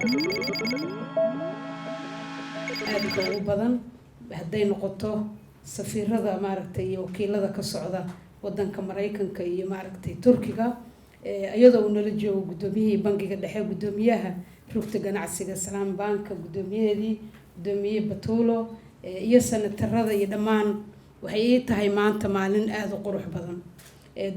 aad ugu badan hadday noqoto safiirada maaragtay iyo wakiilada ka socda wadanka Mareykanka iyo maaragtay Turkiga iyadoo nala joogo gudoomiyihii bangiga dhexe gudoomiyaha rugta ganacsiga Salaam Bank gudoomiyaheedii gudoomiye Batulo iyo senatarada iyo dhammaan waxay tahay maanta maalin aad u qurux badan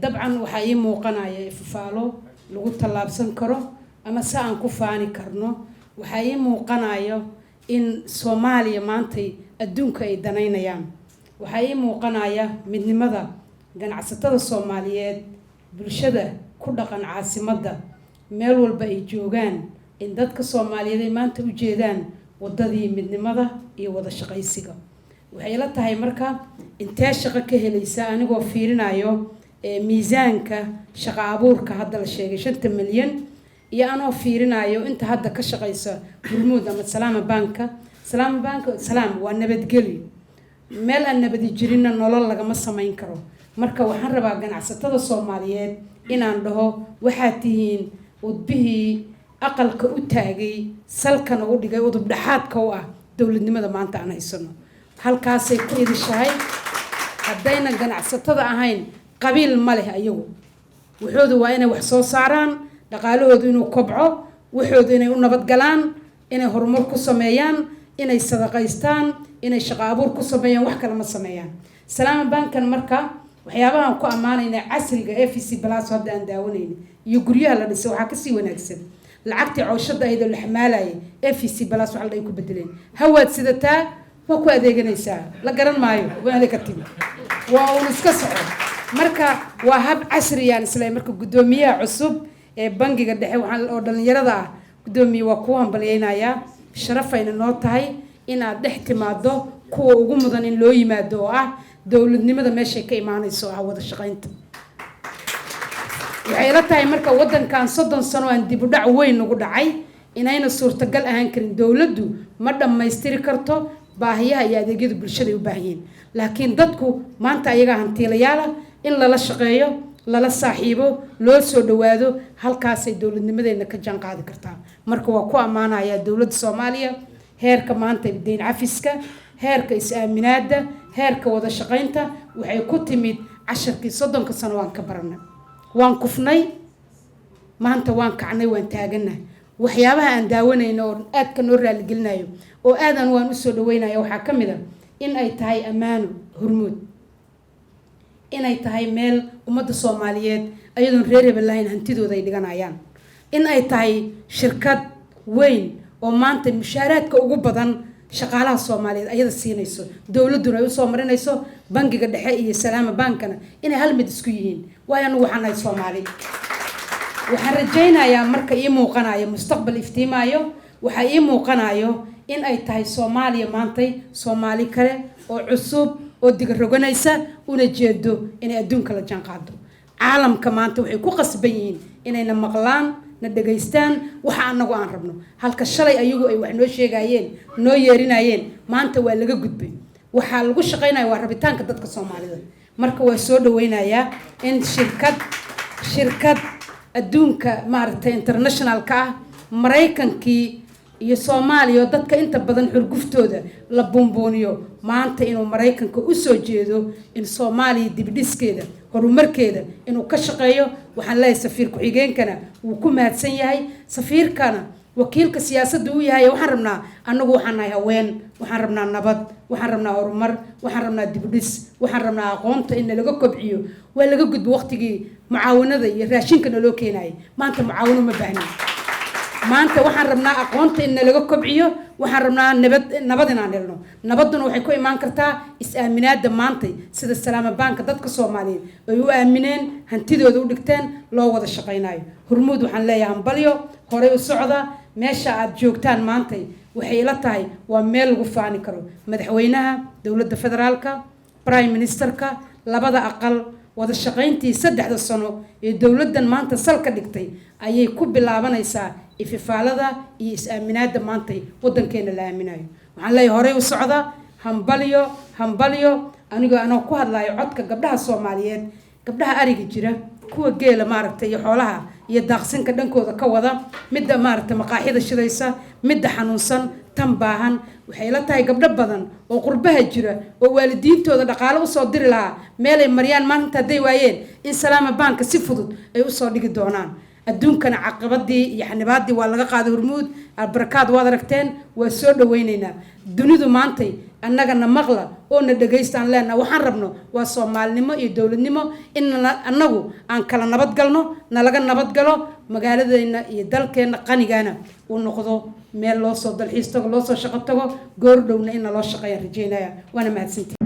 dabcan waxa ay muuqanaya ifafaalo lagu talaabsan karo ama saan ku faani karno waxa ay muuqanaya in Soomaaliya maanta adduunka ay danaynayaan waxa ay muuqanaya midnimada ganacsatada Soomaaliyeed bulshada ku dhaqan caasimadda meel walba ay joogaan in dadka Soomaaliyeed ay maanta u jeedaan wadadii midnimada iyo wada shaqaysiga waxay la tahay marka intee shaqo ka helaysa anigoo fiirinayo miisaanka shaqo abuurka hadda la sheegay 5 milyan iyo anoo fiirinayo inta hadda ka shaqaysa Hormuud ama Salaam Bank Salaam waa nabadgelyo meel aan nabadi jirinna nolol lagama samayn karo marka waxaan rabaa ganacsatada Soomaaliyeed inaan dhaho waxaad tihiin udbihii aqalka u taagay salkan u dhigay udub dhaxaadka u ah dawladnimada maanta aan haysano halkaasay ku idishahay haddayna ganacsatada ahayn qabiil ma leh ayagu waxoodu waa inay wax soo saaraan dhaqaalahoodu inuu kobco waxoodu inay u nabad galaan inay horumar ku sameeyaan inay sadaqaystaan inay shaqo abuur ku sameeyaan wax kale ma sameeyaan Salaam Bank marka waxyaabahan ku amaanayna casriga FCC Plus hadda aan daawanayna iyo guryaha la dhisay waxa ka sii wanaagsan lacagtii cooshada ayda la xamaalay FCC Plus waxa ay ku bedeleen hawaad sidataa waa ku adeeganaysaa la garan maayo waa ka timi waa uu iska socdo marka waa hab casri ah isla marka gudoomiyaha cusub ee bangiga dhexe waxaan oo dhalinyarada ah gudoomiye waa ku hambalyeynaya sharafayna noo tahay in aad dhex timaado kuwa ugu mudan in loo yimaado oo ah dawladnimada meesha ka imaanayso ah wada shaqaynta waxay la tahay marka wadankan 30 sano aan dib u dhac weyn ugu dhacay inayna suurtagal ahaan karin dawladdu ma dhameystiri karto baahiyaha iyo adeegyada bulshada u baahan laakiin dadku maanta ayaga hantiilayaal in lala shaqeeyo lala saaxiibo loo soo dhawaado halkaas ay dawladnimadeena ka jaan qaadi kartaa marka waa ku amaanaya dawladda Soomaaliya heerka maanta deyn cafiska heerka is-aaminaada heerka wada shaqaynta waxay ku timid 10 sano sano waan ka baranay waan kufnay maanta waan kacnay waan taaganahay waxyaabaha aan daawanayno oo aad ka noo raali gelinayo oo aadan waan u soo dhaweynayo waxa kamid ah in ay tahay amaano Hormuud inay tahay meel ummadda Soomaaliyeed ayadoon reer hebelayn hantidooda ay dhiganayaan in ay tahay shirkad weyn oo maanta mushaaraadka ugu badan shaqaalaha Soomaaliyeed ayada siinayso dawladuna ay u soo marinayso bangiga dhexe iyo Salaam Bankana inay hal mid isku yihiin waayanu waxaan ay Soomaali waxaan rajaynayaa marka ii muuqanayo mustaqbal iftiimaayo waxa ii muuqanayo in ay tahay Soomaaliya maantay Soomaali kale oo cusub oo diga roganaysa una jeedo inay adduunka la jaan qaado caalamka maanta waxay ku qasban yihiin inayna maqlaan na dhageystaan waxa anagu aan rabno halka shalay ayagu ay wax noo sheegayeen noo yeerinayeen maanta waa laga gudbay waxa lagu shaqeynayo waa rabitaanka dadka Soomaalida marka waa soo dhaweynayaa in shirkad adduunka maaragtay international ka Mareykankii iyo Soomaaliya dadka inta badan xurguftooda la bombooniyo maanta inuu Mareykanka u soo jeedo in Soomaaliya dib dhiskeeda horumarkeeda inuu ka shaqeeyo waxaan leeyahay safiir ku xigeenkana uu ku mahadsan yahay safiirkana wakiilka siyaasadda uu yahay waxaan rabnaa anagu waxaan nahay haween waxaan rabnaa nabad waxaan rabnaa horumar waxaan rabnaa dib dhis waxaan rabnaa aqoonta in laga kobciyo waa laga gudbo waqtigii mucaawanada iyo raashinka loo keenay maanta mucaawano ma baahnin maanta waxaan rabnaa aqoonta in laga kobciyo waxaan rabnaa nabad inaan helno nabaduna waxay ku imaan kartaa is-aaminaada maanta sida Salaam Bank dadka Soomaaliyeed ay u aamineen hantidooda u dhigteen loo wada shaqeynayo Hormuud waxaan leeyahay hambalyo hore u socda meesha aad joogtaan maanta waxay la tahay waa meel lagu faani karo madaxweynaha dawladda federaalka prime ministerka labada aqal wada shaqeyntii 3 sano ee dawladdan maanta salka dhigtay ayay ku bilaabanaysaa ififaalada iyo is-aaminaada maanta wadankeena la aaminayo waxaan leeyahay hore u socda hambalyo anigoo anoo ku hadlayo codka gabdhaha Soomaaliyeed gabdhaha ariga jira kuwa geela maaragtay iyo xoolaha iyo daaqsinka dhankooda ka wada midda maaragtay maqaaxida shidaysa midda xanuunsan tan baahan waxay la tahay gabdho badan oo qurbaha jira oo waalidiintooda dhaqaale u soo diri lahaa meelay mariyaan maalinta haday waayeen in salaama banka si fudud ay u soo dhigi doonaan adduunkana caqabadii iyo xanibaadii waa laga qaaday hormuud barakaad waad aragteen waa soo dhaweynaynaa dunidu maantay annagana maqla oo na dhageystaan leena waxaan rabno waa Soomaalinimo iyo dawladnimo in annagu aan kala nabad galno nalaga nabad galo magaaladeena iyo dalkeena qanigaana uu noqdo meel loo soo dalxiis tago loo soo shaqo tago goor dhowna in loo shaqeeyo rajeynaya waana mahadsantihiin